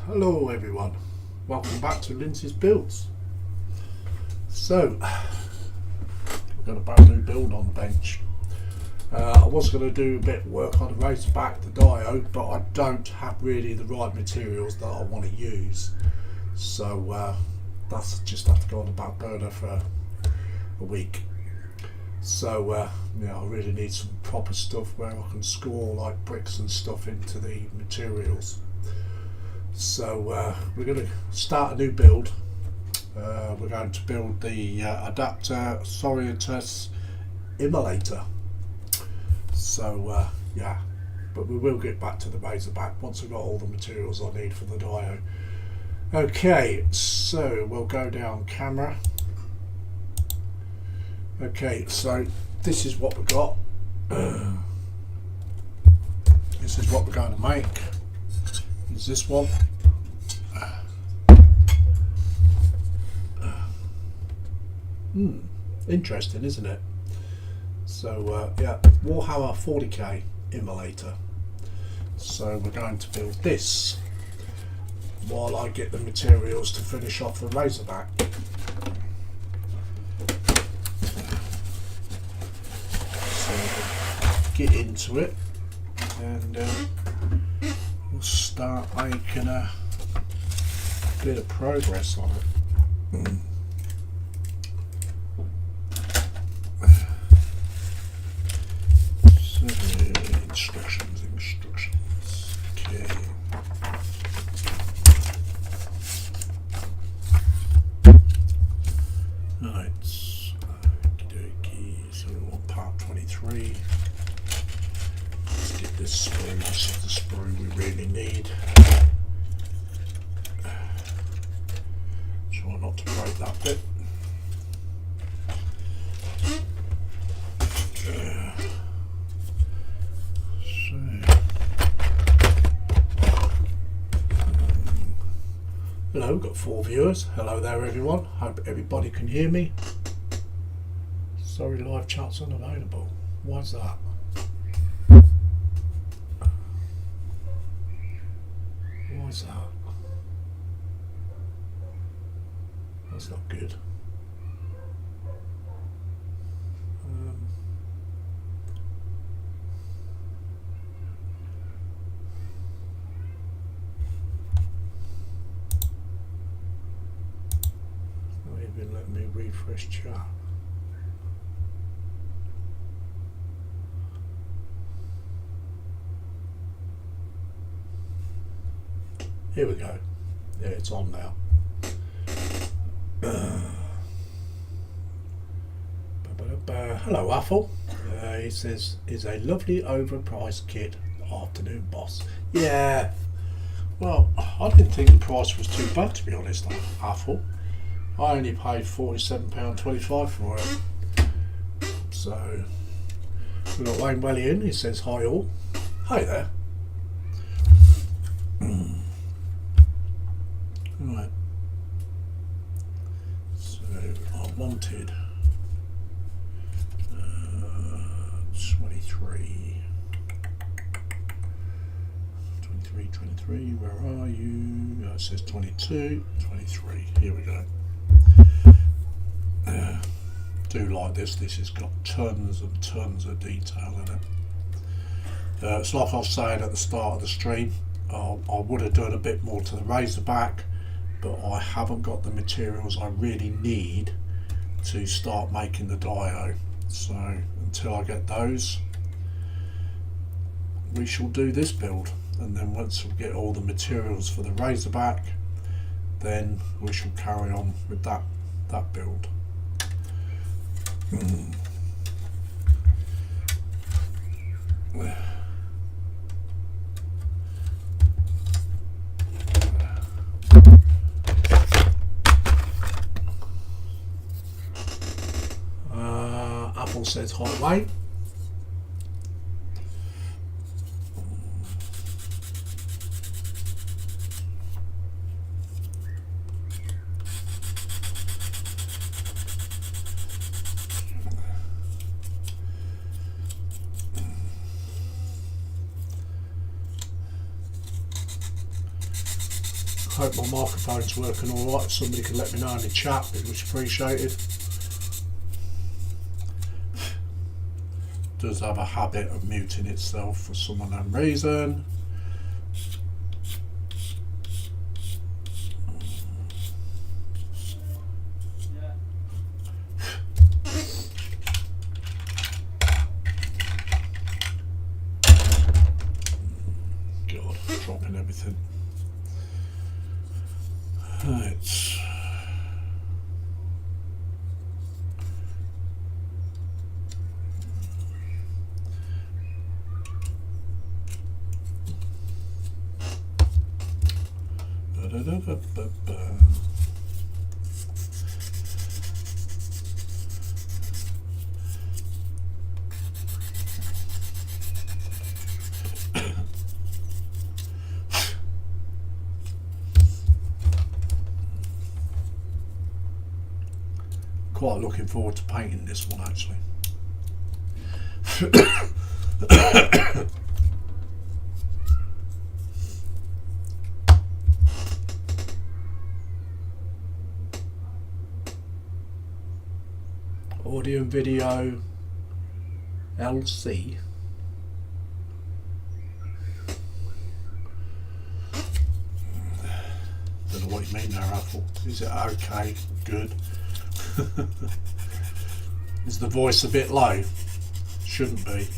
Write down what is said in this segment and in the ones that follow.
Hello everyone, welcome back to Lindsay's Builds. So, we've got a brand new build on the bench. I was going to do a bit of work on the Razorback, the diode, but I don't have really the right materials that I want to use. So that's just have to go on the back burner for a week. So yeah, I really need some proper stuff where I can score like bricks and stuff into the materials. So we're going to start a new build. We're going to build the Adepta Sorroritas Immolator. So yeah, but we will get back to the Razorback once I've got all the materials I need for the diode. Okay, so we'll go down camera. Okay, so this is what we've got. This is what we're going to make. Is this one. Interesting, isn't it? So yeah, Warhammer 40k Immolator. So we're going to build this while I get the materials to finish off the Razorback. So get into it and we'll start making a bit of progress on it. So instructions. Okay. Right. Okey-dokey. So we want part 23. Let's get this sprue. This is the sprue we really need. Try not to break that bit. Hello, we've got 4 viewers. Hello there everyone. Hope everybody can hear me. Sorry, live chat's unavailable. Why's that? Why's that? That's not good. Let me refresh chat. Here we go. Yeah, it's on now. Hello, Waffle. He says, is a lovely overpriced kit. Afternoon, boss. Yeah. Well, I didn't think the price was too bad, to be honest, Waffle. I only paid £47.25 for it. So we've got Wayne Welly in. He says hi all. Hi there. Right. So I wanted 23. Where are you? It says 22, 23. Here we go. Do like this. This has got tons and tons of detail in it. It's like I was saying at the start of the stream, I would have done a bit more to the Razorback, but I haven't got the materials I really need to start making the diode. So until I get those, we shall do this build, and then once we get all the materials for the Razorback, then we shall carry on with that build. Apple says hi, Wayne. Hope my microphone's working alright. If somebody can let me know in the chat, it'd be much appreciated. Does have a habit of muting itself for some unknown reason. God, dropping everything. Right. Quite looking forward to painting this one actually. Audio and video LC. Don't know what you mean there, Apple. Is it okay? Good. Is the voice a bit low? Shouldn't be.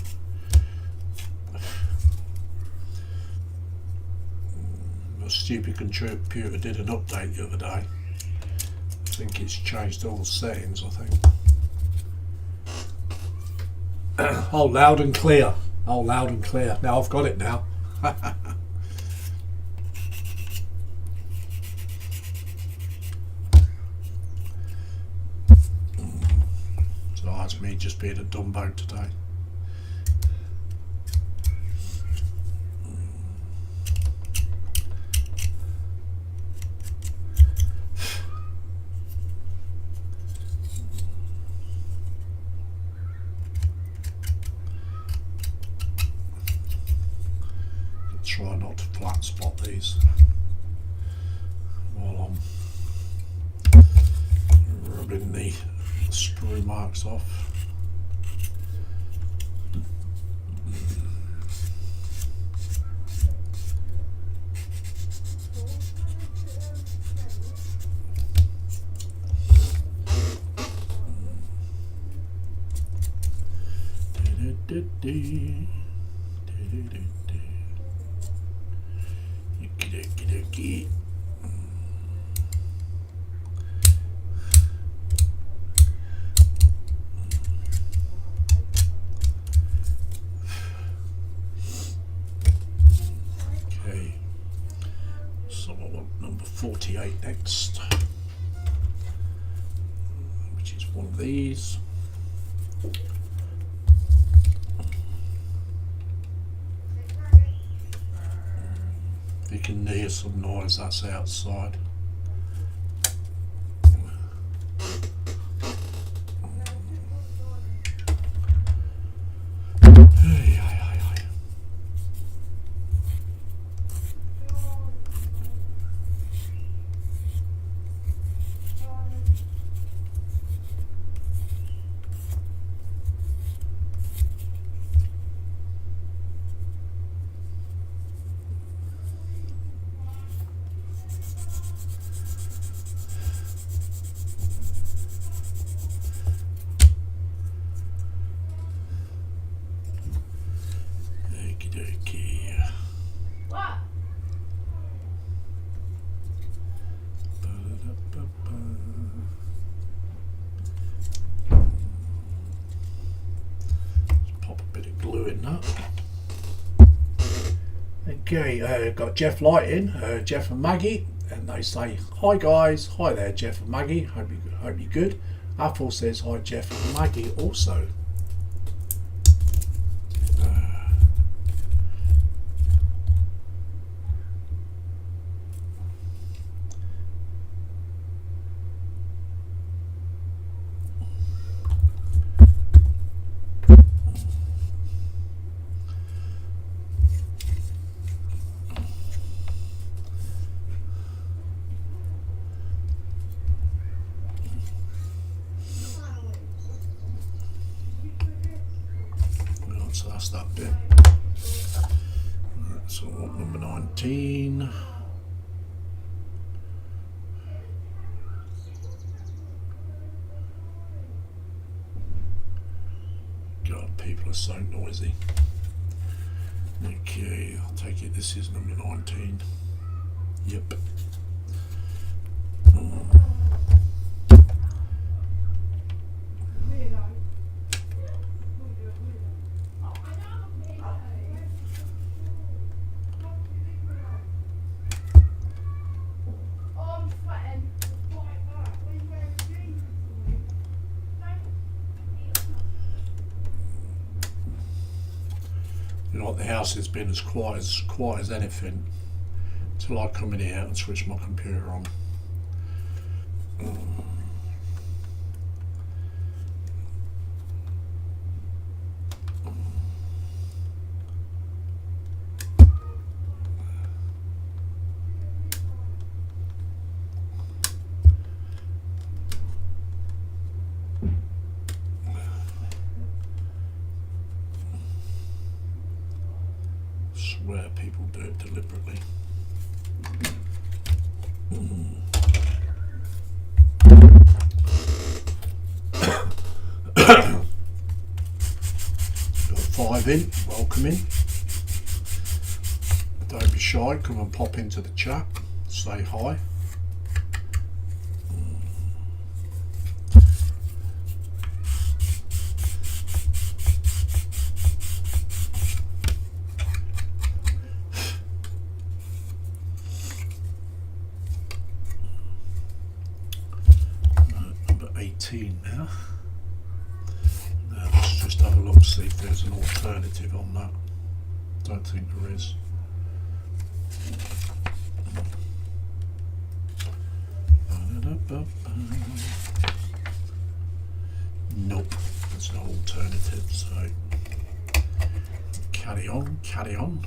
My stupid computer did an update the other day. I think it's changed all the settings, I think. Oh, loud and clear. Oh, loud and clear. Now I've got it now. So that's me just being a dumbo today. Try not to flat spot these while I'm rubbing the sprue marks off. Okey-dokey. Okay, so I want number 48 next, which is one of these. You can hear some noise, that's outside. Okay, got Jeff Light in, Jeff and Maggie, and they say hi guys. Hi there, Jeff and Maggie. Hope you're good. Apple says hi, Jeff and Maggie also. that bit. So number 19. God, people are so noisy. Okay, I'll take it this is number 19. Yep. You know what, the house has been as quiet as anything till I come in here and switch my computer on. Swear people do it deliberately. Got 5 in, welcome in. Don't be shy, come and pop into the chat, say hi. Now. Now let's just have a look, see if there's an alternative on that. Don't think there is. Nope, there's no alternative, so carry on, carry on.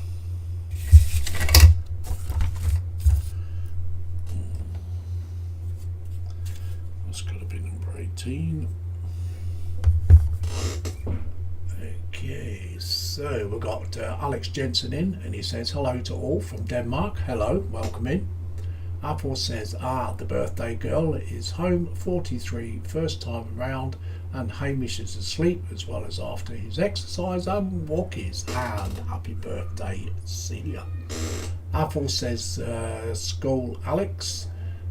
That's got to be number 18. Okay, so we've got Alex Jensen in, and he says hello to all from Denmark. Hello, welcome in. Apple says, the birthday girl is home, 43, first time around, and Hamish is asleep as well as after his exercise and walkies. And happy birthday, Celia. Apple says, school Alex.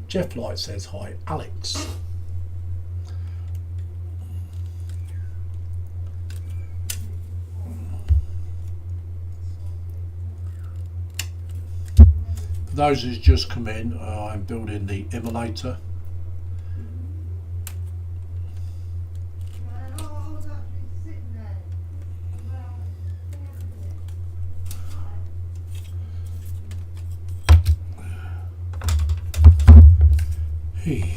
Jeff Light says, hi, Alex. Those who's just come in, I'm building the Immolator. Hey.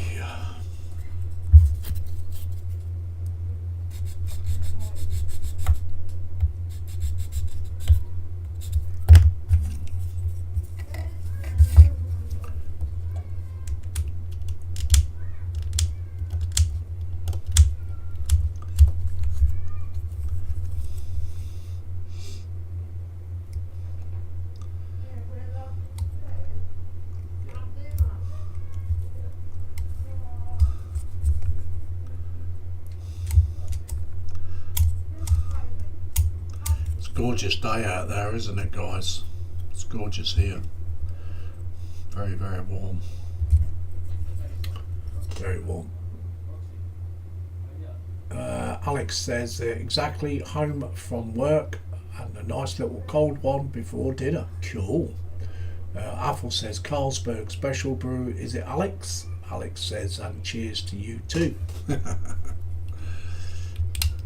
Gorgeous day out there, isn't it, guys? It's gorgeous here. Very, very warm. Very warm. Alex says exactly, home from work and a nice little cold one before dinner. Cool. Apple says Carlsberg special brew. Is it Alex? Alex says, and cheers to you too.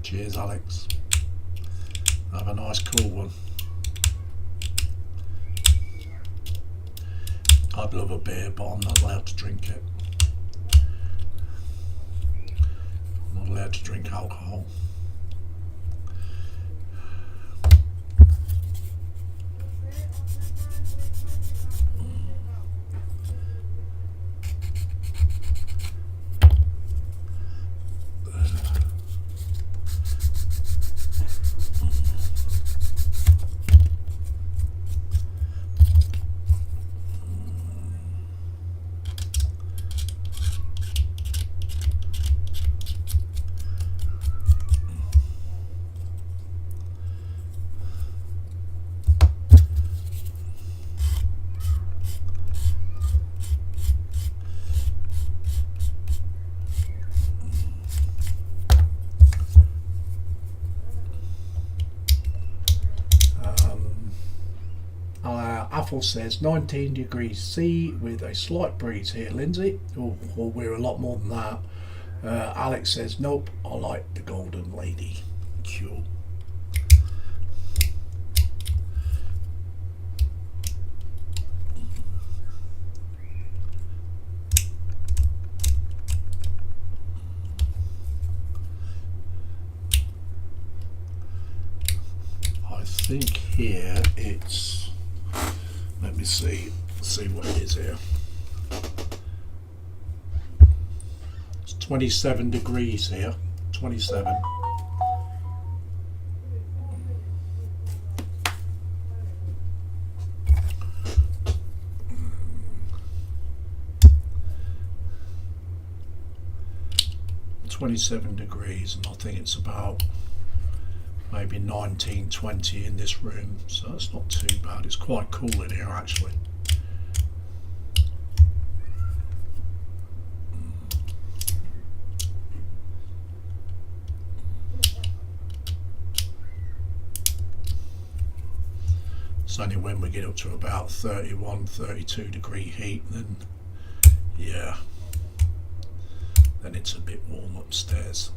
Cheers, Alex. Have a nice cool one. I'd love a beer, but I'm not allowed to drink it. I'm not allowed to drink alcohol. Athel says 19 degrees C with a slight breeze here, Lindsay. Or we're a lot more than that. Alex says nope, I like the golden lady. Cool. I think here it's, let me see what it is here. It's 27 degrees here, 27. Degrees, and I think it's about maybe 19, 20 in this room, so it's not too bad. It's quite cool in here actually. It's only when we get up to about 31, 32 degree heat, then yeah, then it's a bit warm upstairs.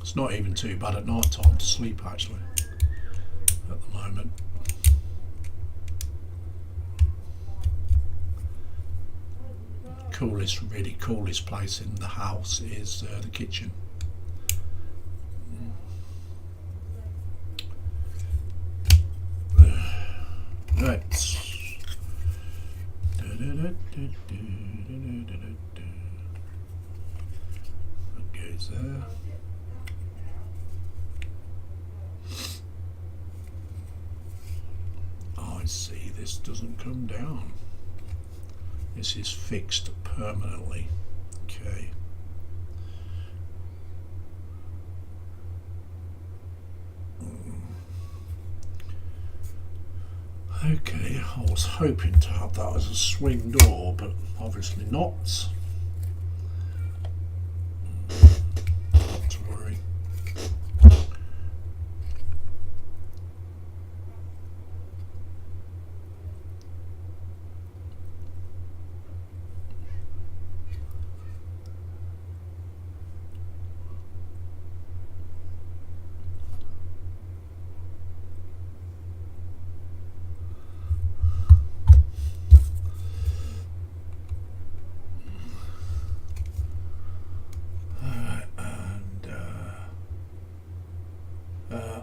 It's not even too bad at night time to sleep actually at the moment. Really coolest place in the house is the kitchen. Right. That goes there. I see, this doesn't come down. This is fixed permanently. Okay. Okay, I was hoping to have that as a swing door, but obviously not. Not to worry.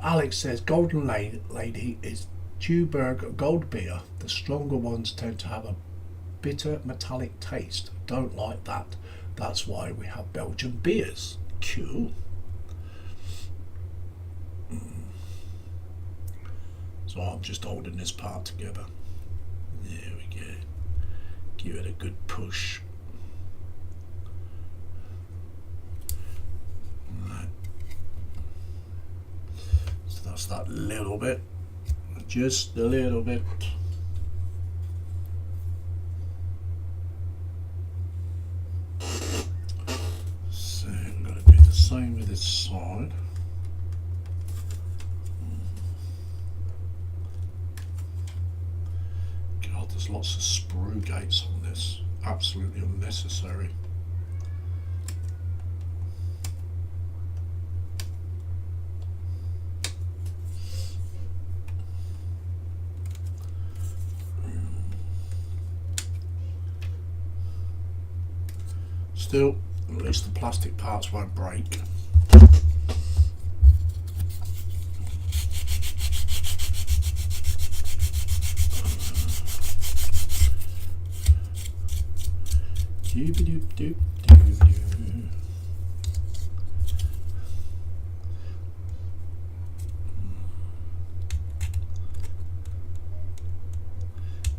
Alex says golden lady is Tuborg gold beer. The stronger ones tend to have a bitter metallic taste. Don't like that. That's why we have Belgian beers. Cool. So I'm just holding this part together. There we go. Give it a good push. Right. So that's that little bit. Just a little bit. So I'm going to do the same with this side. God, there's lots of sprue gates on this. Absolutely unnecessary. Still, at least the plastic parts won't break.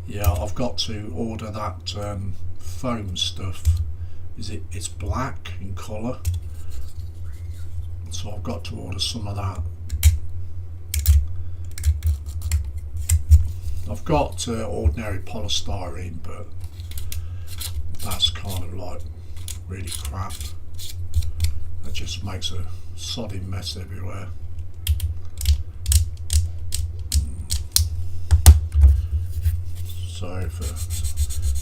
Yeah, I've got to order that foam stuff. It's black in colour, so I've got to order some of that. I've got ordinary polystyrene, but that's kind of like really crap. It just makes a sodding mess everywhere. So for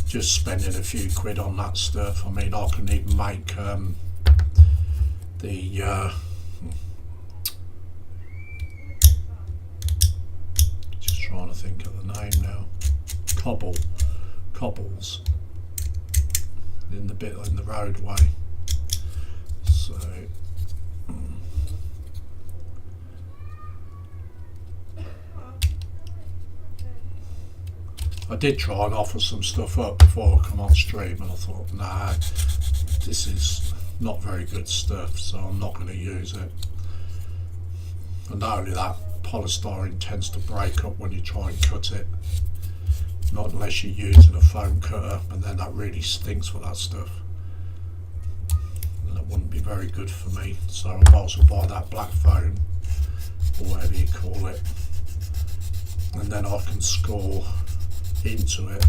just spending a few quid on that stuff, I mean, I can even make just trying to think of the name now, cobbles in the bit in the roadway. So I did try and offer some stuff up before I come on stream, and I thought, nah, this is not very good stuff, so I'm not going to use it. And not only that, polystyrene tends to break up when you try and cut it, not unless you're using a foam cutter, and then that really stinks with that stuff, and that wouldn't be very good for me. So I might as well buy that black foam, or whatever you call it, and then I can score into it.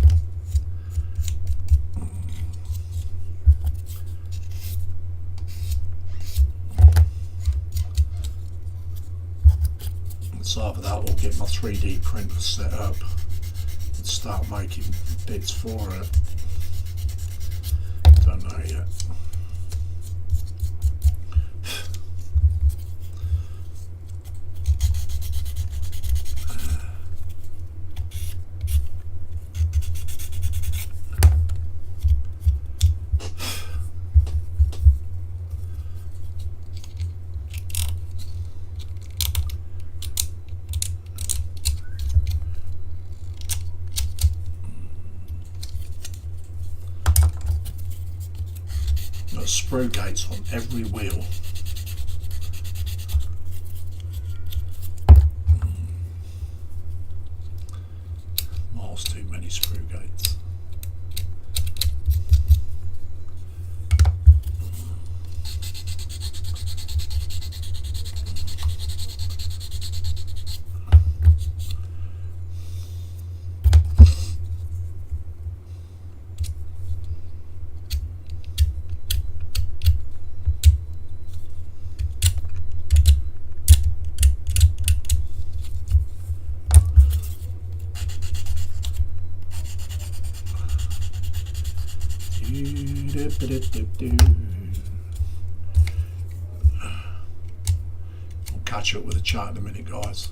It's either that or get my 3D printer set up and start making bits for it. Don't know yet. Screw gates on every wheel. Miles too many screw gates. I'll catch up with the chat in a minute, guys.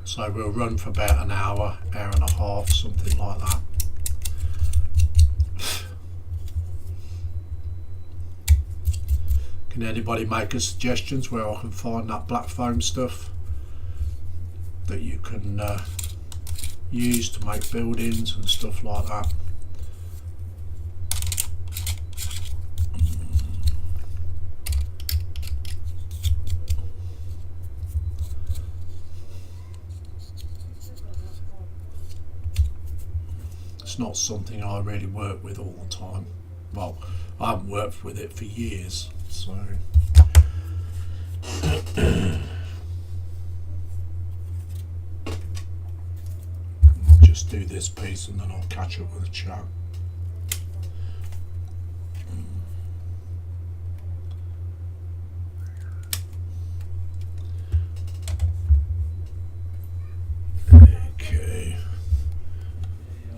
So we'll run for about an hour and a half, something like that. Can anybody make us suggestions where I can find that black foam stuff that you can use to make buildings and stuff like that? It's not something I really work with all the time. Well, I haven't worked with it for years, so I'll just do this piece and then I'll catch up with the chat. Okay.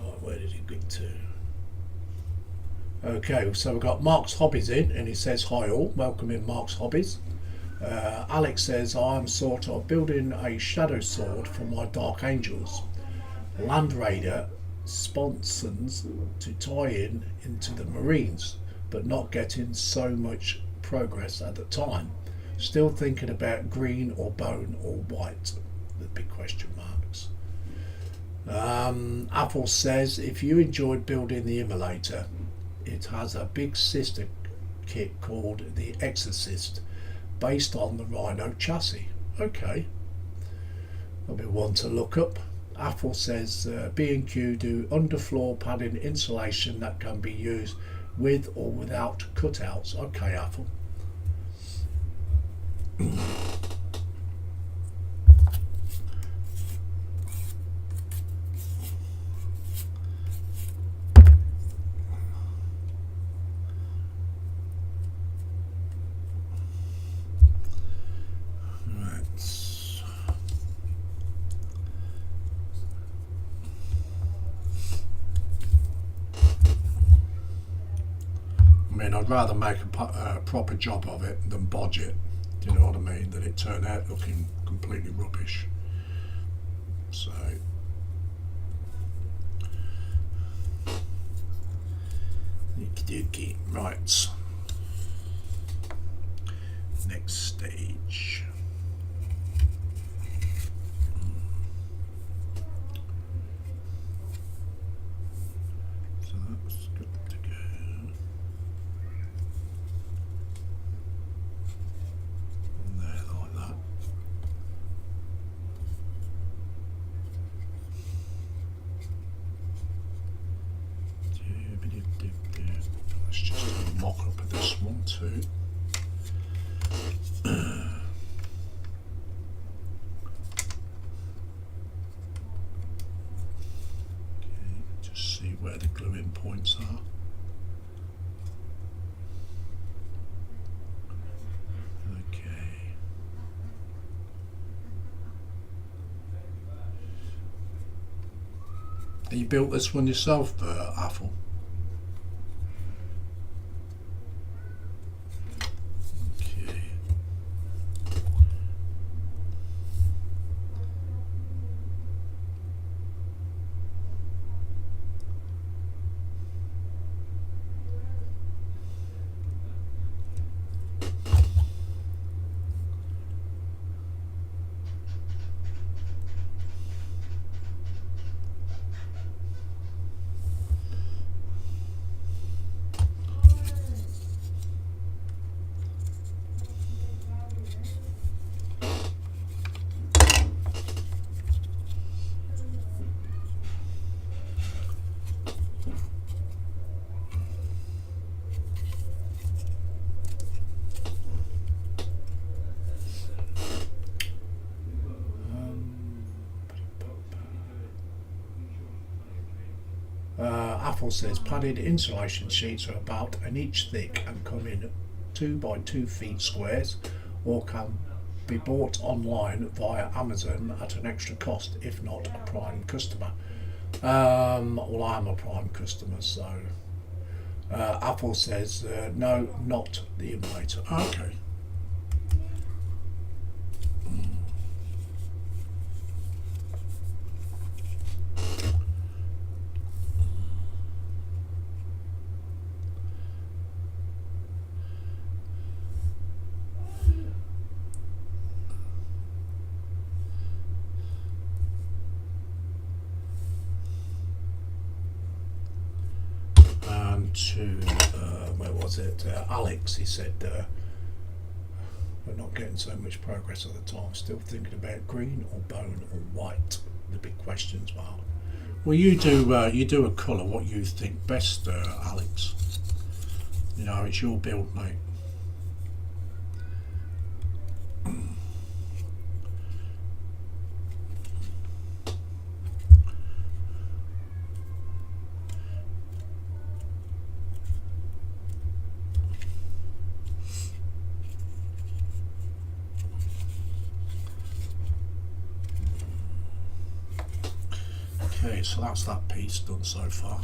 Oh, where did it get to? Okay, so we've got Mark's Hobbies in, and he says, hi all, welcome in Mark's Hobbies. Alex says, I'm sort of building a shadow sword for my Dark Angels. Land Raider sponsons to tie in into the Marines, but not getting so much progress at the time. Still thinking about green or bone or white, the big question marks. Apple says, if you enjoyed building the Immolator, it has a big sister kit called the Exorcist, based on the Rhino chassis. Okay, that'll be one to look up. Apple says B&Q do underfloor padding insulation that can be used with or without cutouts. Okay, Apple. mean, I'd rather make a proper job of it than bodge it. Do you know what I mean? That it turned out looking completely rubbish. So. Okey-dokey. Right. Next stage. So that's good to go. And there, like that. Let's just do a mock up of this one too. Where the glue-in points are. Okay. And you built this one yourself, Athel? Okay. Athel says padded insulation sheets are about an inch thick and come in 2 by 2 feet squares, or can be bought online via Amazon at an extra cost if not a prime customer. Well, I'm a prime customer, so Athel says no, not the Immolator. Okay. To where was it? Alex, he said we're not getting so much progress at the time. Still thinking about green or bone or white. The big questions mark. Well, you do a colour what you think best, Alex. You know, it's your build, mate. Okay, so that's that piece done so far.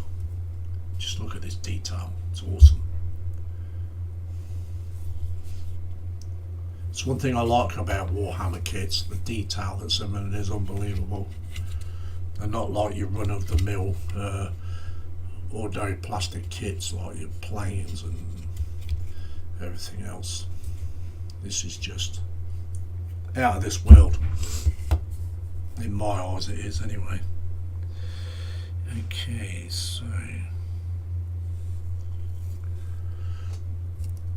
Just look at this detail, it's awesome. It's one thing I like about Warhammer kits, the detail that's in them is unbelievable. They're not like your run-of-the-mill ordinary plastic kits like your planes and everything else. This is just out of this world. In my eyes it is anyway. Okay, so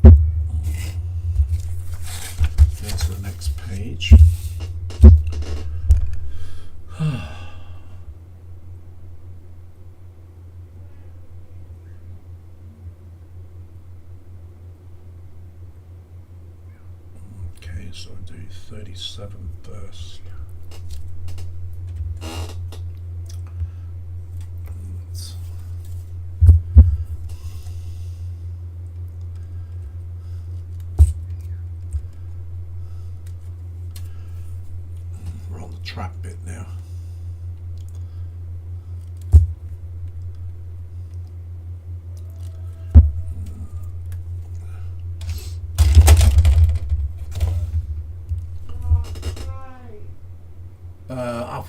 go to the next page. Okay, so I'll do 37 first. Track bit now.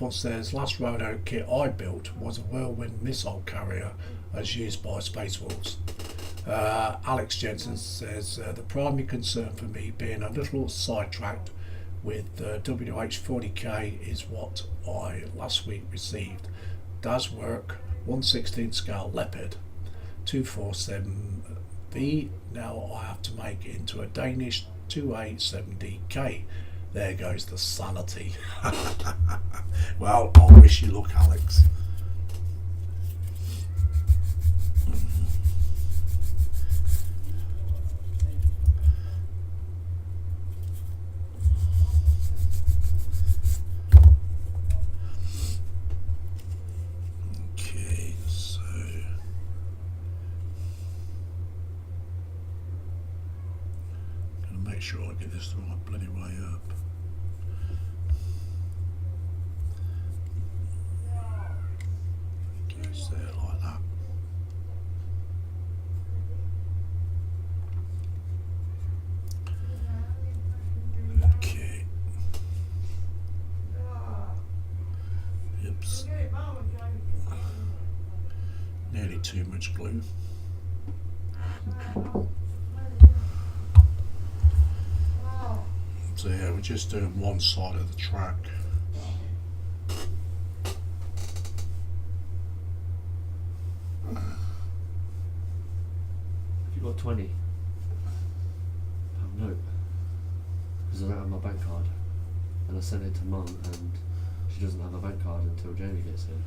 one says, last Roto kit I built was a whirlwind missile carrier as used by Space Wolves. Alex Jensen says, the primary concern for me being a little sidetracked with WH40K is what I last week received. Does work, 1/16 scale Leopard, 247V. Now I have to make it into a Danish 2870K. There goes the sanity. Well, I wish you luck, Alex. Okay, so I'm gonna make sure I get this the right bloody way up. There like that. Okay. Oops. Nearly too much glue. So yeah, we're just doing one side of the track. Got £20 note because I don't have my bank card, and I sent it to Mum, and she doesn't have a bank card until Jamie gets in,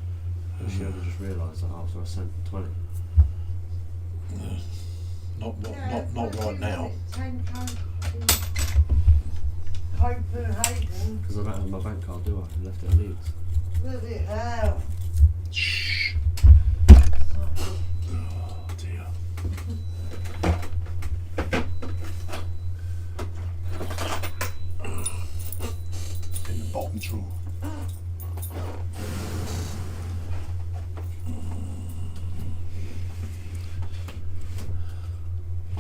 and she only just realised that after I sent 20. Not right now. Because I don't have my bank card, do I? I left it at Leeds. Shh. Oh dear. In the bottom drawer.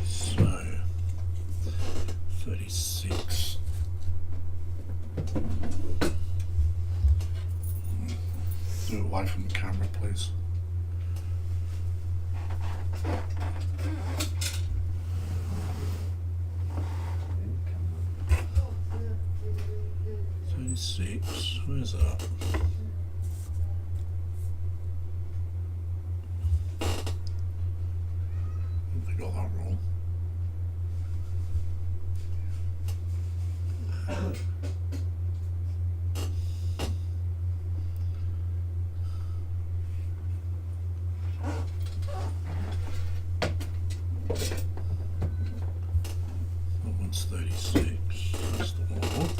So 36. Do it away from the camera, please. Six. Where's that? I got that wrong. That one's 36. That's the one.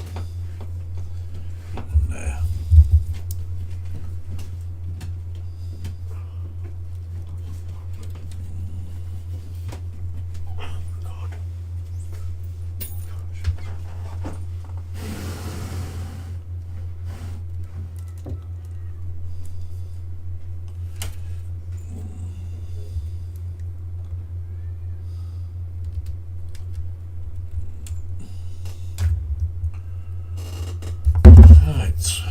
There. Right.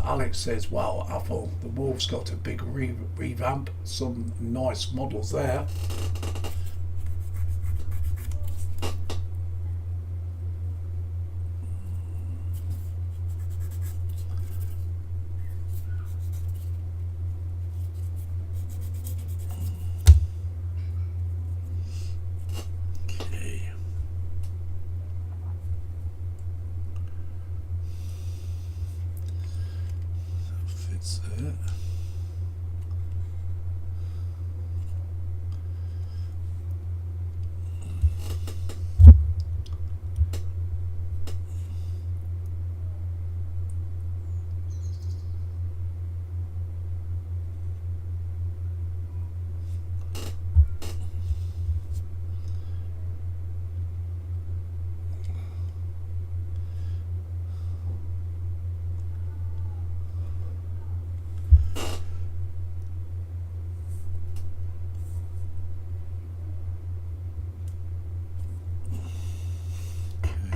Alex says, wow, Apple, the Wolves got a big revamp, some nice models there.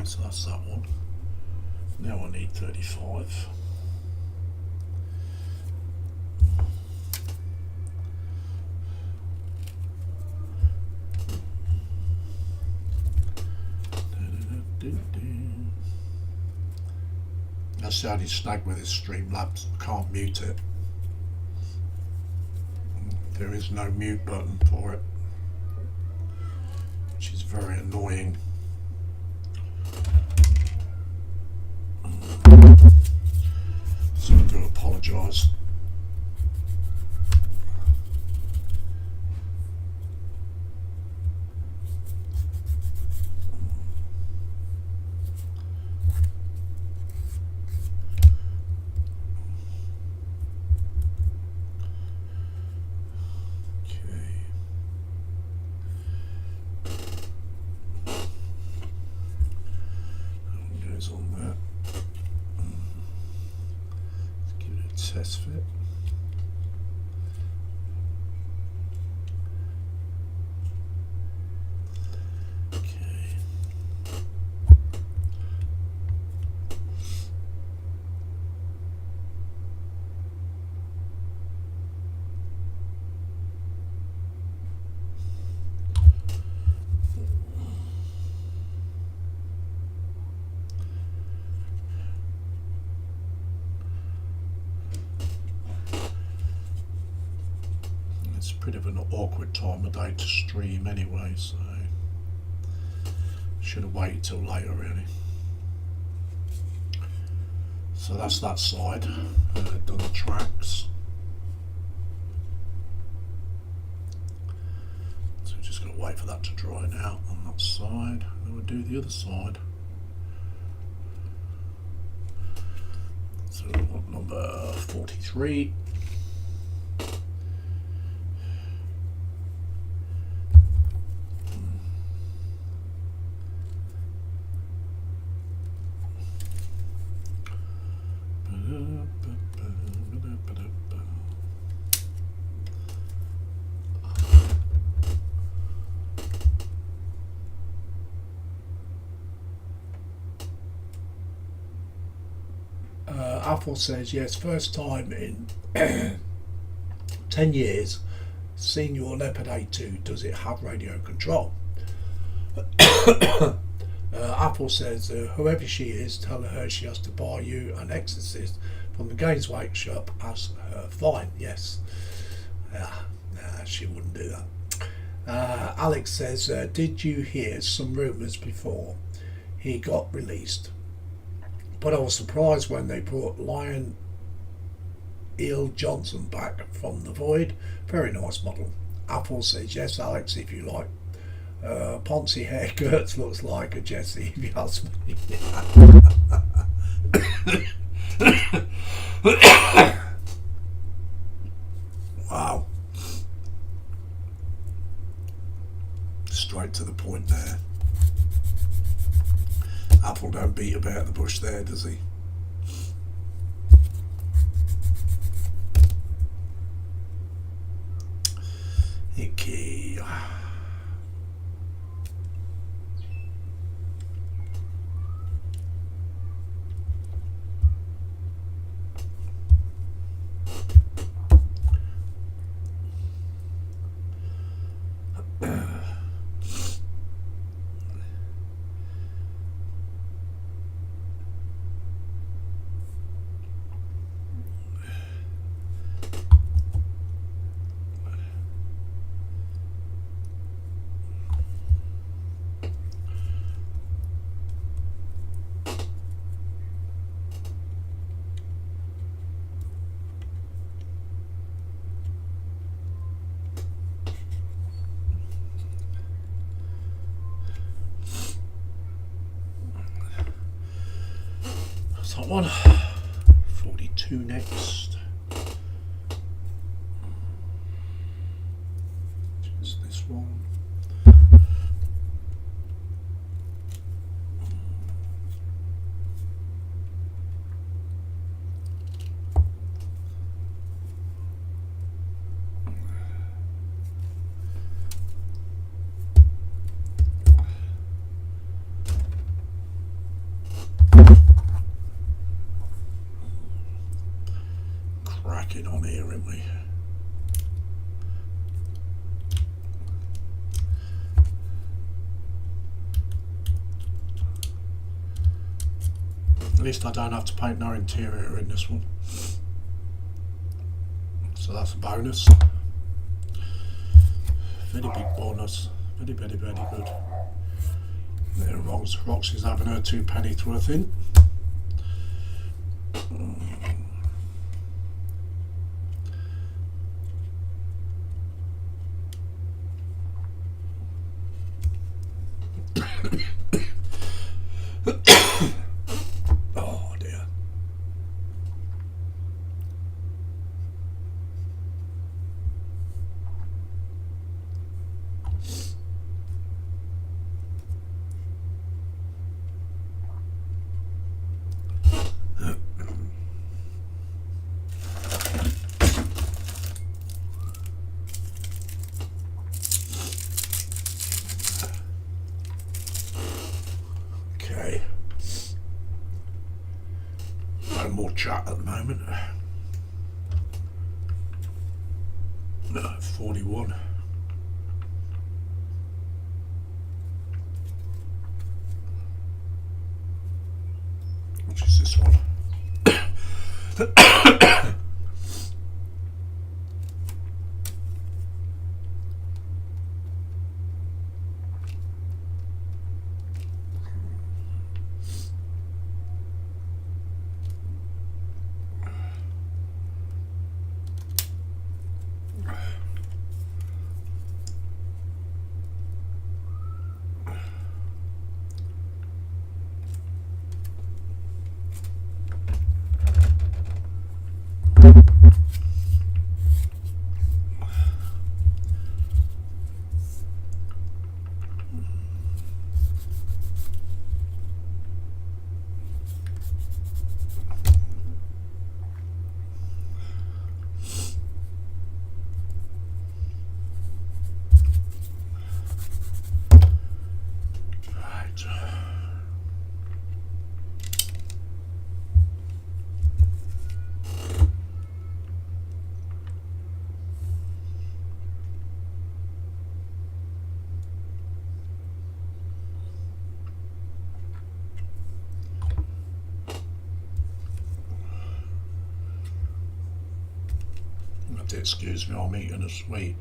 so that's that one. Now I need 35. That's the only snag with this Streamlabs, I can't mute it. There is no mute button for it, which is very annoying. So I do apologise. On that, let's give it a test fit. Okay. It's a bit of an awkward time of day to stream anyway, so should have waited till later really. So that's that side, done the tracks. So we're just got to wait for that to dry now on that side, and then we'll do the other side. So we want number 43. Apple says yes, first time in 10 years seen your Leopard A2, does it have radio control? Apple says whoever she is, tell her she has to buy you an Exorcist from the Games Workshop as her fine. Yes, she wouldn't do that. Alex says did you hear some rumours before he got released? But I was surprised when they brought Lion Eel Johnson back from the void. Very nice model. Apple says yes, Alex, if you like. Poncy haircuts looks like a Jessie, if you ask me. Wow. Straight to the point there. Apple don't beat about the bush there, does he? Okay. That one. 42 next. Just this one. don't we? At least I don't have to paint no interior in this one, so that's a bonus. Very big bonus. Very, very, very good. There, Roxy's having her 2 pennies worth in. Oh dear. Okay. No more chat at the moment. 41. Which is this one? Excuse me, I'm eating a sweet.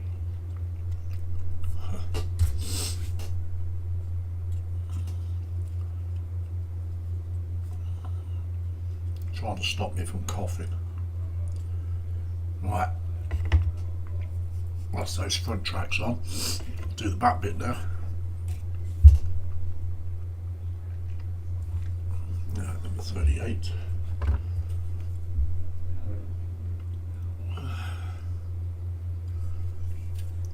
Trying to stop me from coughing. Right, that's those front tracks on. Do the back bit now. Yeah, number 38.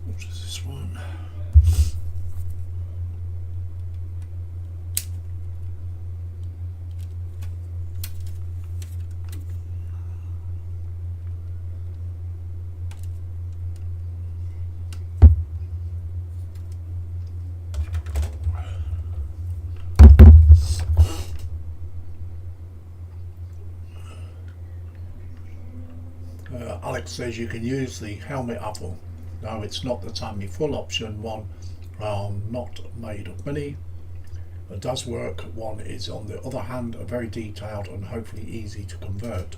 Which is this one? Alex says you can use the helmet apple. No, it's not the Tammy full option one. Not made of money. It does work. One is, on the other hand, very detailed and hopefully easy to convert.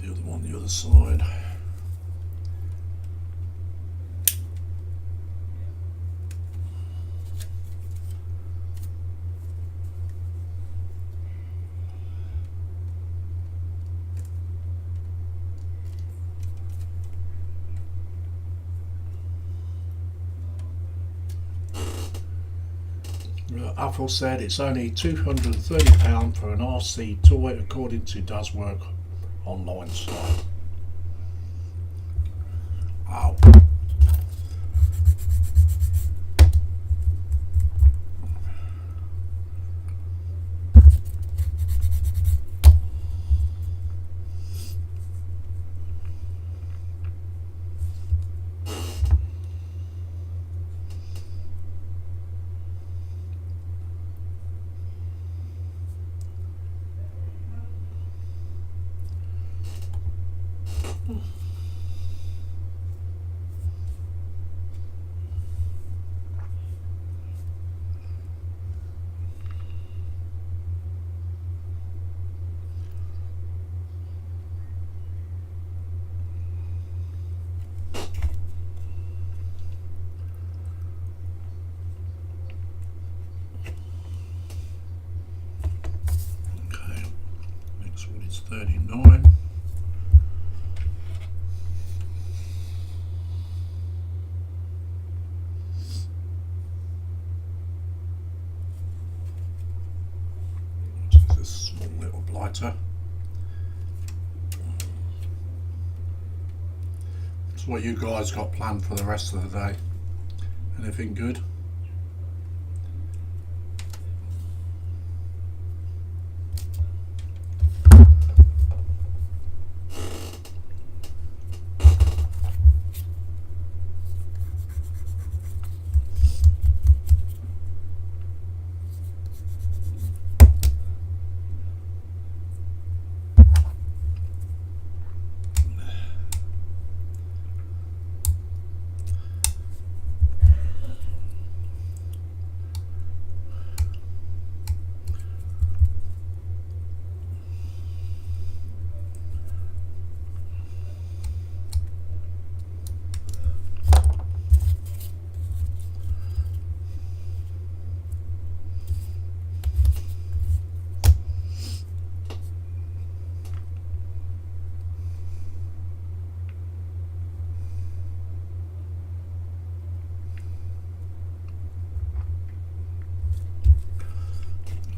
the other one the other side. Apple said it's only £230 for an RC toy according to Does Work online site. Wow. Okay, next one is 39. This is a small little blighter. So what you guys got planned for the rest of the day? Anything good?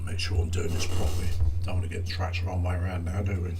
Make sure I'm doing this properly. Don't want to get the tracks the wrong way around now, do we?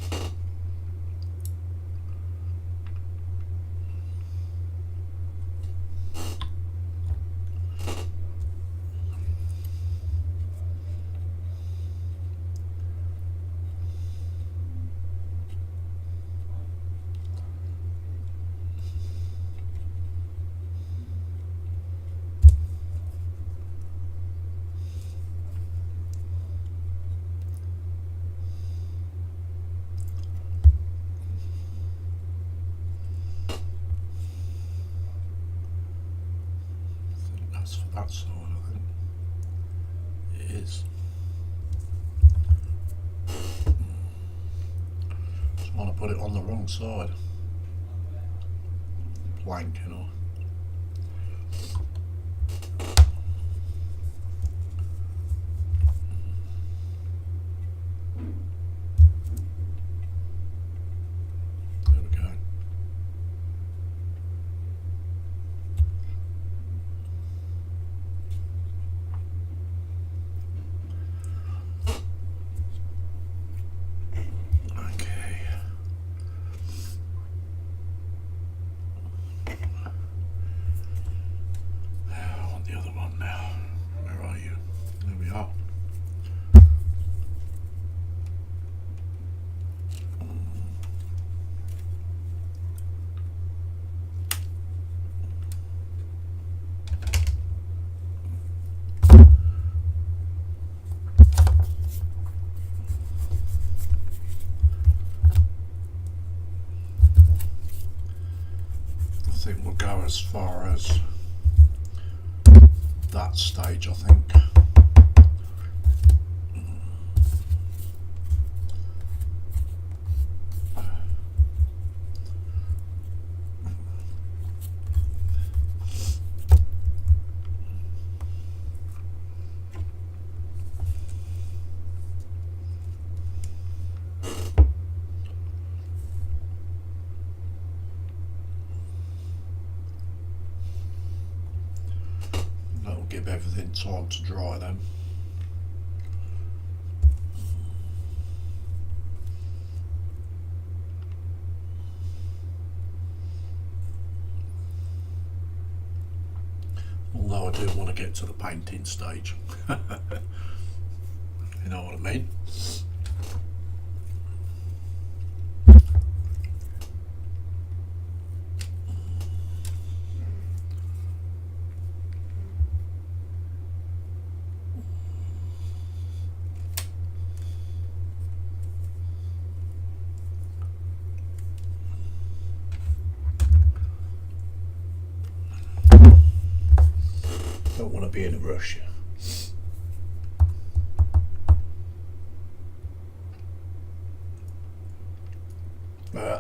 For that side, I think it is. Just want to put it on the wrong side. Plank, you know. There we go. I think we'll go as far as that stage, I think. give everything time to dry then. Although I do want to get to the painting stage. You know what I mean? Don't want to be in a rush.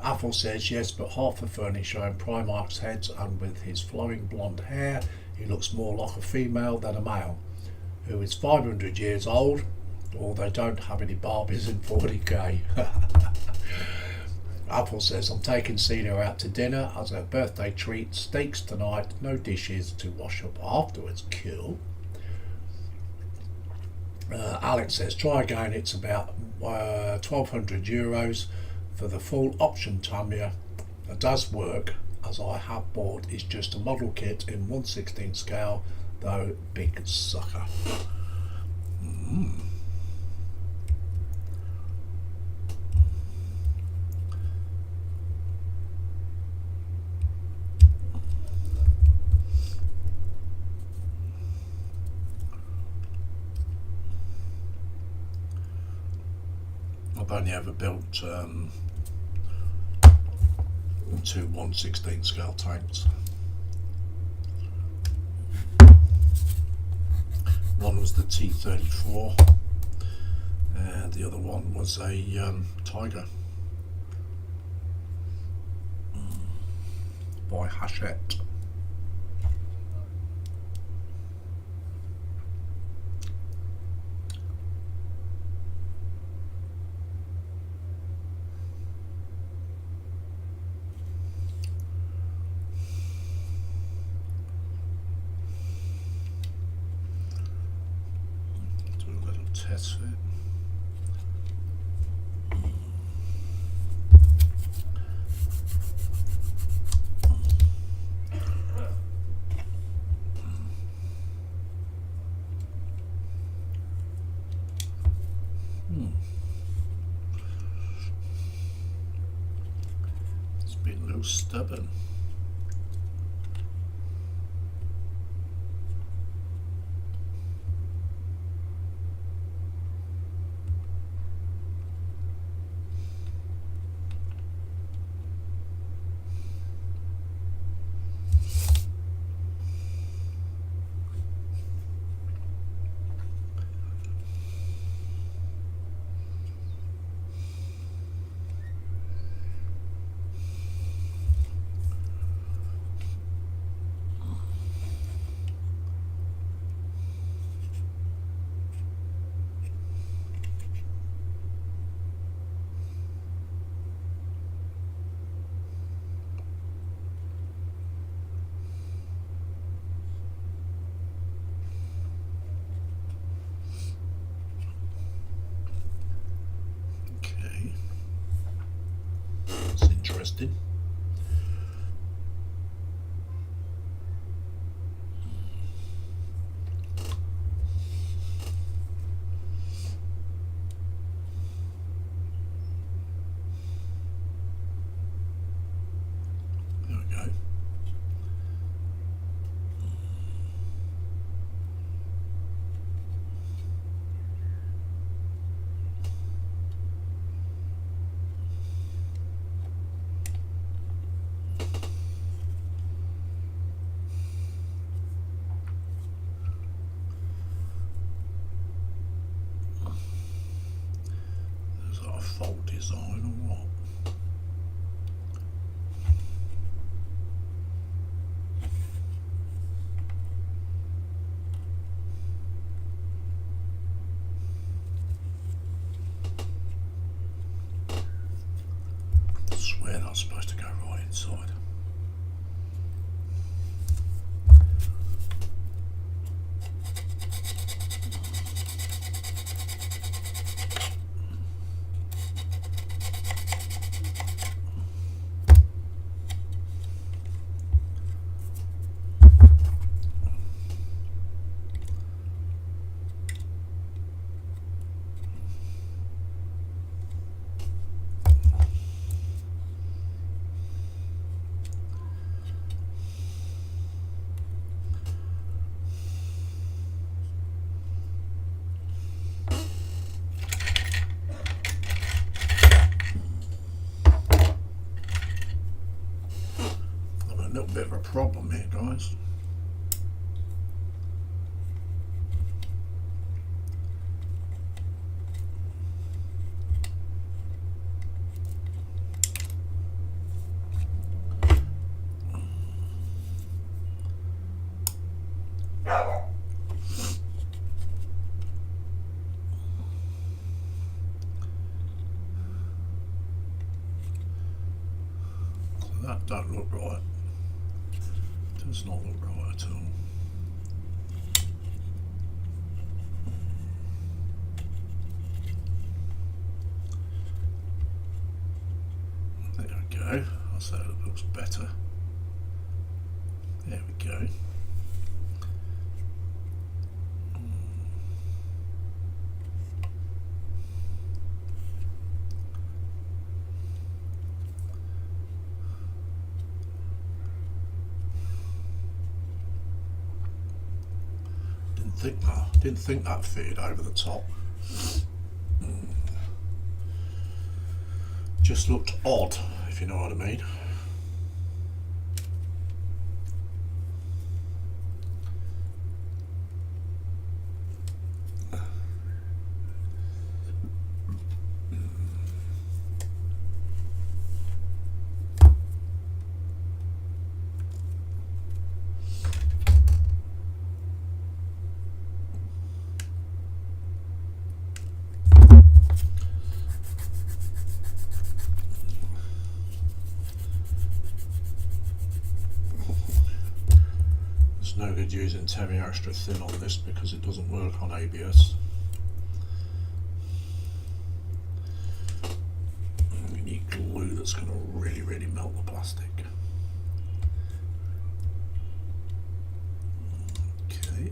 Apple says yes, but half the furniture in Primark's heads, and with his flowing blonde hair, he looks more like a female than a male, who is 500 years old, or they don't have any Barbies in 40k. Apple says, I'm taking Celia out to dinner as her birthday treat. Steaks tonight, no dishes to wash up afterwards. Cool. Alex says, try again, it's about €1,200 for the full option Tamiya. It does work, as I have bought is just a model kit in 1/16 scale, though big sucker. I've only ever built two 1/16 scale tanks. One was the T-34 and the other one was a Tiger by Hachette. Test fit. It's been a little stubborn. Interesting. There we go. Fault design or what? I swear that's supposed to go right inside. bit of a problem here, guys. That don't look right. Does not look right at all. There we go. I'll say it looks better. There we go. Didn't think that fitted over the top. Just looked odd, if you know what I mean. No good using Terry Extra Thin on this because it doesn't work on ABS. We need glue that's going to really melt the plastic. Okay.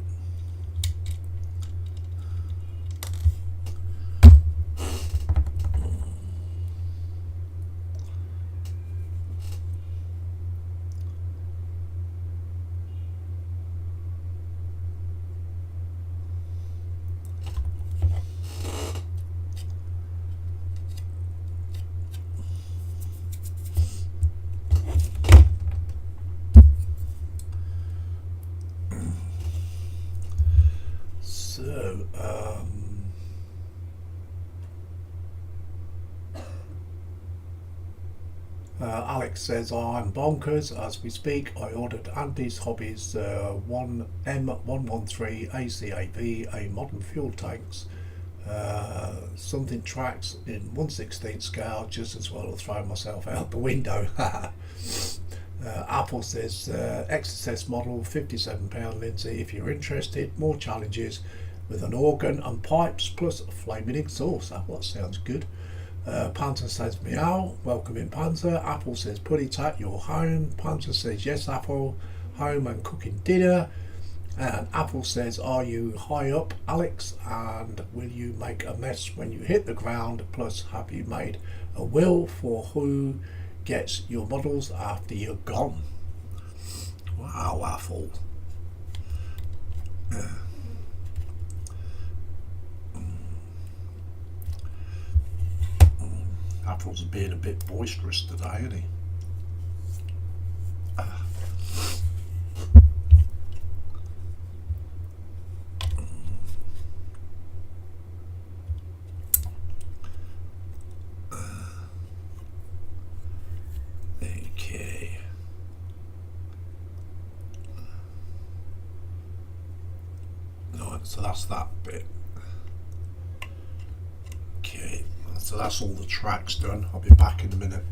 So, Alex says, I'm bonkers as we speak. I ordered Andy's Hobbies 1M113 ACAV, a modern fuel tanks, something tracks in 1/16 scale, just as well as throwing myself out the window. Apple says, XSS model, £57 Lindsay, if you're interested. More challenges with an organ and pipes plus a flaming exhaust. That sounds good. Panther says meow, welcome in Panther. Apple says put it at your home. Panther says yes Apple, home and cooking dinner. And Apple says, are you high up Alex, and will you make a mess when you hit the ground? Plus have you made a will for who gets your models after you're gone? Wow, Apple. Apple's being a bit boisterous today, isn't he? Okay. Right, so that's that bit. Okay. So that's all the tracks done. I'll be back in a minute.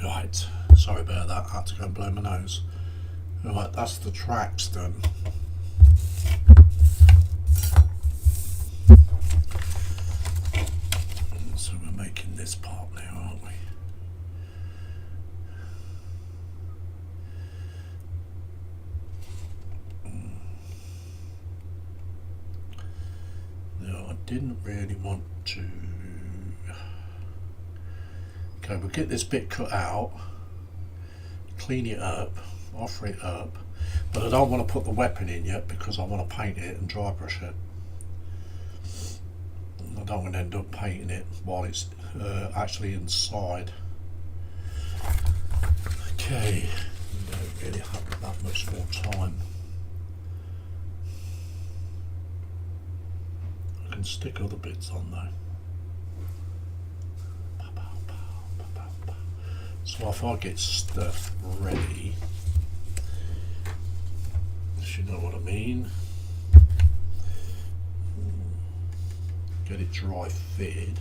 Right, sorry about that, I had to go and blow my nose. Right, that's the tracks done. So we're making this part now, aren't we? Now I didn't really want to. Okay, we'll get this bit cut out, clean it up, offer it up, but I don't want to put the weapon in yet because I want to paint it and dry brush it. I don't want to end up painting it while it's actually inside. Okay, we don't really have that much more time. I can stick other bits on though. So if I get stuff ready, if you know what I mean, get it dry fitted.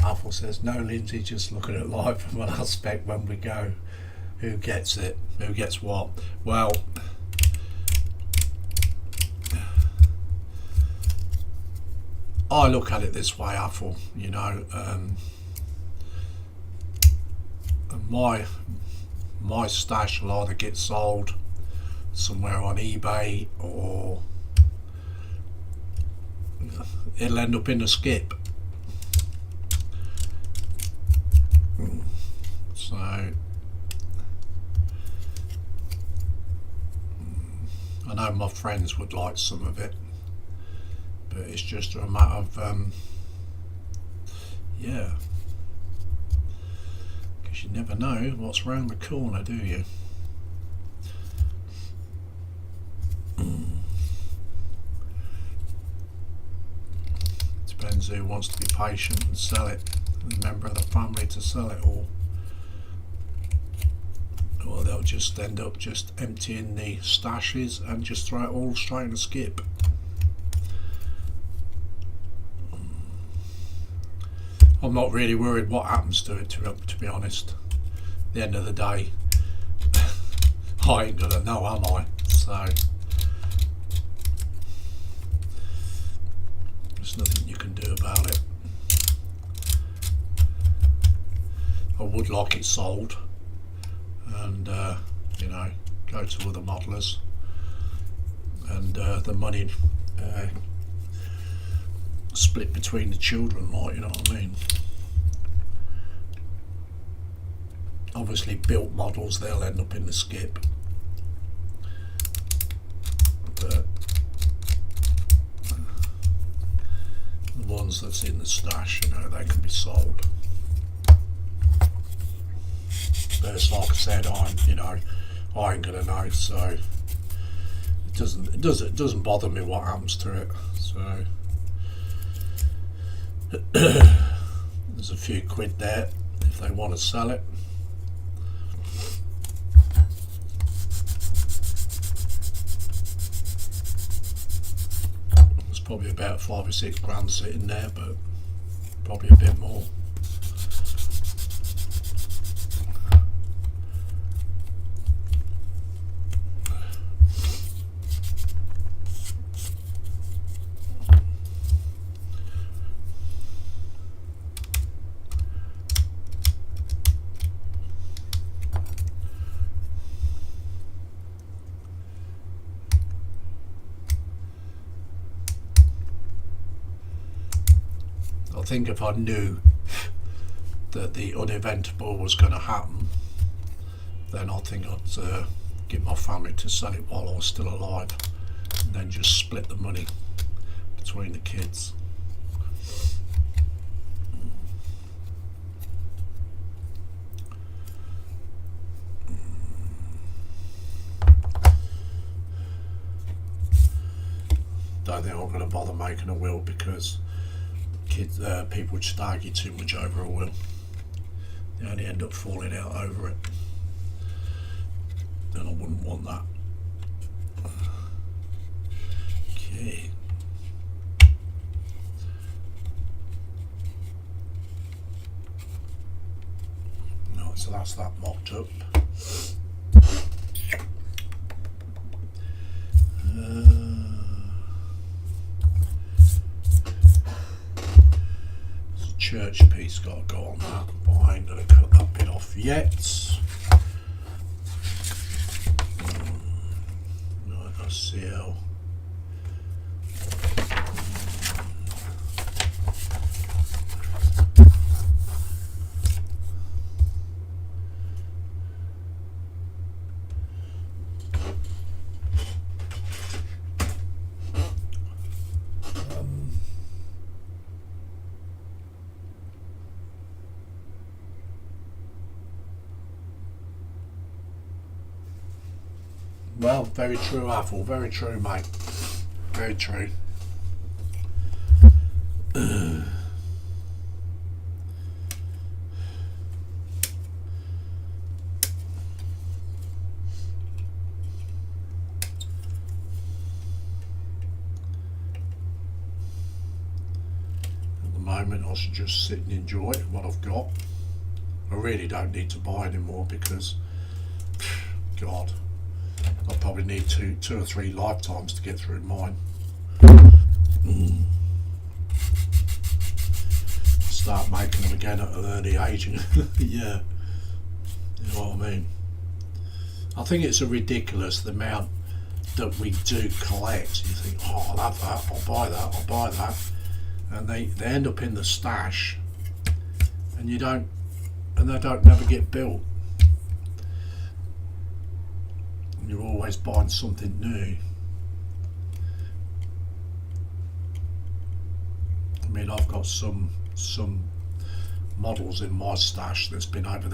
Apple says, no Lindsay, just looking at life from an aspect when we go. Who gets it? Who gets what? Well, I look at it this way, Apple, you know, my stash will either get sold somewhere on eBay or it'll end up in a skip. So I know my friends would like some of it, but it's just a matter of yeah, because you never know what's round the corner, do you? Depends who wants to be patient and sell it, a member of the family to sell it all. Or they'll just end up just emptying the stashes and just throw it all straight in the skip. I'm not really worried what happens to it, to be honest. At the end of the day, I ain't gonna know, am I? So there's nothing you can do about it. I would like it sold and you know, go to other modelers and the money split between the children, like, you know what I mean. Obviously built models, they'll end up in the skip, but the ones that's in the stash, you know, they can be sold. But it's like I said, I ain't gonna know, so it doesn't bother me what happens to it. So there's a few quid there if they want to sell it. There's probably about 5 or 6 grand sitting there, but probably a bit more. I think if I knew that the uneventable was going to happen, then I think I'd get my family to sell it while I was still alive, and then just split the money between the kids. Don't think I'm going to bother making a will, because people would just argue too much over a will. They only end up falling out over it, and I wouldn't want that. Okay. No, so that's that mocked up. Church piece got to go on that, but I ain't going to cut that bit off yet. Right, that's CL. Well, very true, Apple. Very true, mate. Very true. At the moment, I should just sit and enjoy what I've got. I really don't need to buy anymore, because, God, I probably need two or three lifetimes to get through mine. Start making them again at an early age. Yeah, you know what I mean. I think it's a ridiculous the amount that we do collect. You think, oh, I'll have that, I'll buy that, I'll buy that, and they end up in the stash, and they don't never get built. You're always buying something new. I mean, I've got some models in my stash that's been over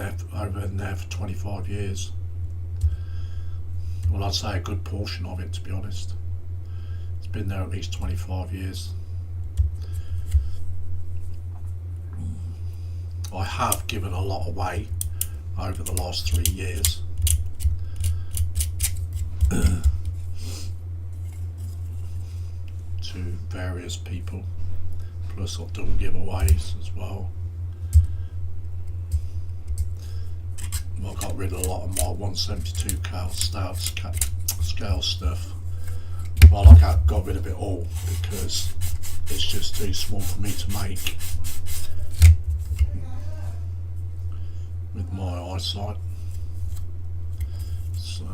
in there for 25 years. Well, I'd say a good portion of it, to be honest. It's been there at least 25 years. I have given a lot away over the last 3 years. To various people, plus I've done giveaways as well. I got rid of a lot of my 172 scale stuff. Well, I got rid of it all because it's just too small for me to make with my eyesight. So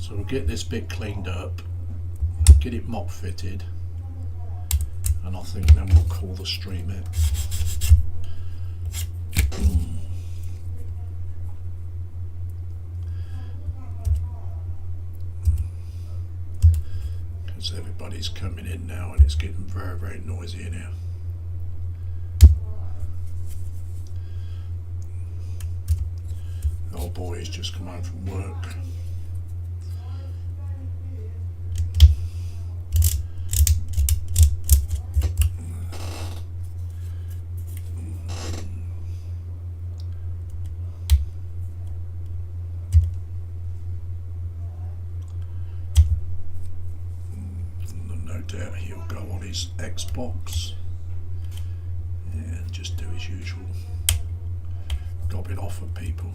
So we'll get this bit cleaned up, get it mop fitted, and I think then we'll call the stream it. Because everybody's coming in now and it's getting very, very noisy in here. Oh boy, he's just come home from work. No doubt he'll go on his Xbox and just do his usual gobbing off at people.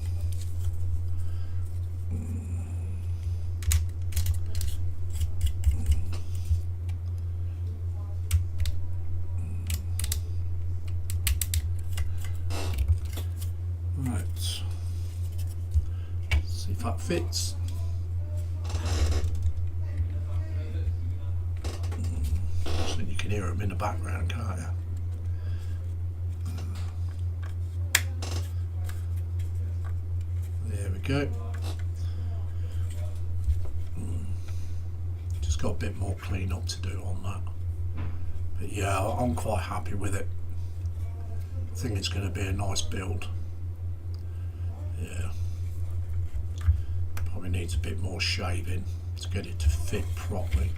Right, see if that fits. I think you can hear him in the background, can't you? There we go. Just got a bit more clean up to do on that. But yeah, I'm quite happy with it. I think it's going to be a nice build. Yeah. Probably needs a bit more shaving to get it to fit properly.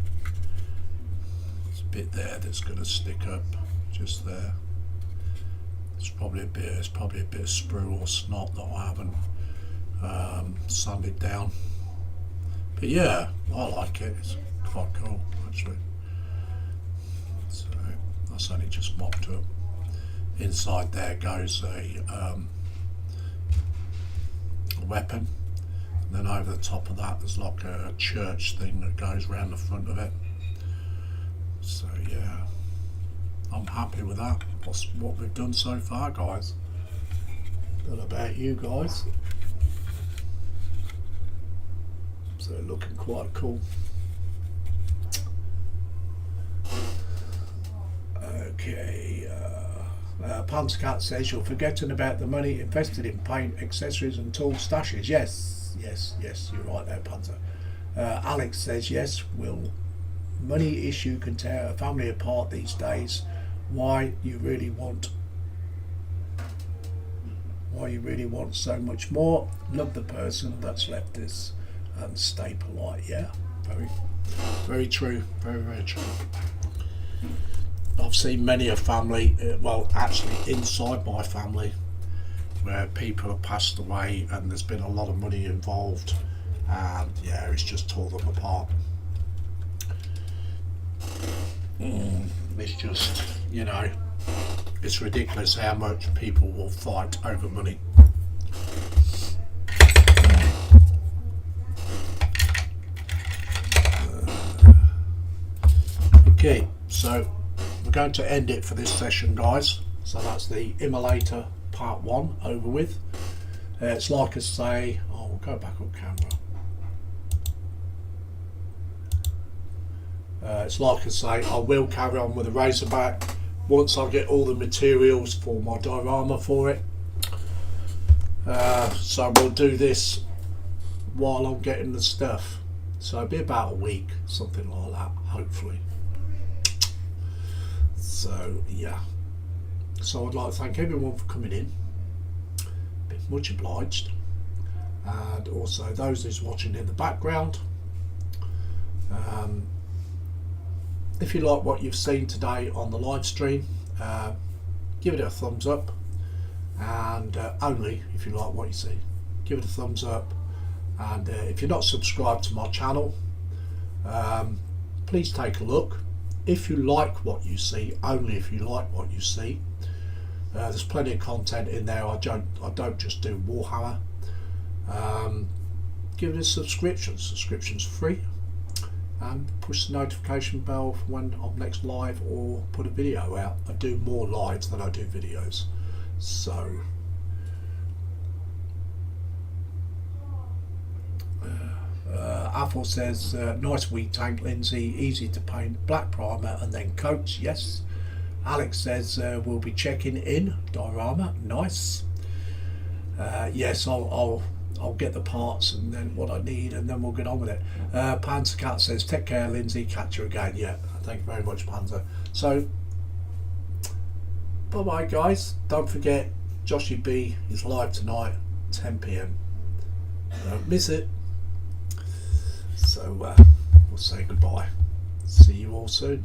There's a bit there that's going to stick up, just there. It's probably a bit of sprue or snot that I haven't sanded down. But yeah, I like it. It's quite cool actually. So that's only just mopped up. Inside there goes a weapon, and then over the top of that there's like a church thing that goes around the front of it. So yeah, I'm happy with that. That's what we've done so far, guys. Don't know about you guys. So looking quite cool. Okay, Pantscat says you're forgetting about the money invested in paint, accessories and tool stashes. Yes, you're right there, Panzer. Alex says yes, will money issue can tear a family apart these days. Why you really want so much more. Love the person that's left this and stay polite. Yeah, very true, very true. I've seen many a family, well actually inside my family, where people have passed away and there's been a lot of money involved, and yeah, it's just tore them apart. It's just, you know, it's ridiculous how much people will fight over money. Okay, so we're going to end it for this session, guys. So that's the Immolator part 1 over with. It's like I say, we'll go back on camera. It's like I say, I will carry on with the Razorback once I get all the materials for my diorama for it. So we'll do this while I'm getting the stuff. So it'll be about a week, something like that, hopefully. So yeah, so I'd like to thank everyone for coming in, been much obliged, and also those who's watching in the background. If you like what you've seen today on the live stream, give it a thumbs up, and only if you like what you see, give it a thumbs up. And if you're not subscribed to my channel, please take a look. If you like what you see, only if you like what you see. There's plenty of content in there. I don't just do Warhammer. Give it a subscription. Subscription's free, and push the notification bell for when I'm next live or put a video out. I do more lives than I do videos, so Athel says, nice wheat tank, Lindsay, easy to paint, black primer and then coats, yes. Alex says, we'll be checking in, diorama, nice. Yes, I'll get the parts and then what I need and then we'll get on with it. Panzer Cat says, take care Lindsay, catch you again. Yeah, thank you very much Panzer. So, bye bye guys. Don't forget, Joshy B is live tonight, 10 PM. Don't miss it. So, we'll say goodbye. See you all soon.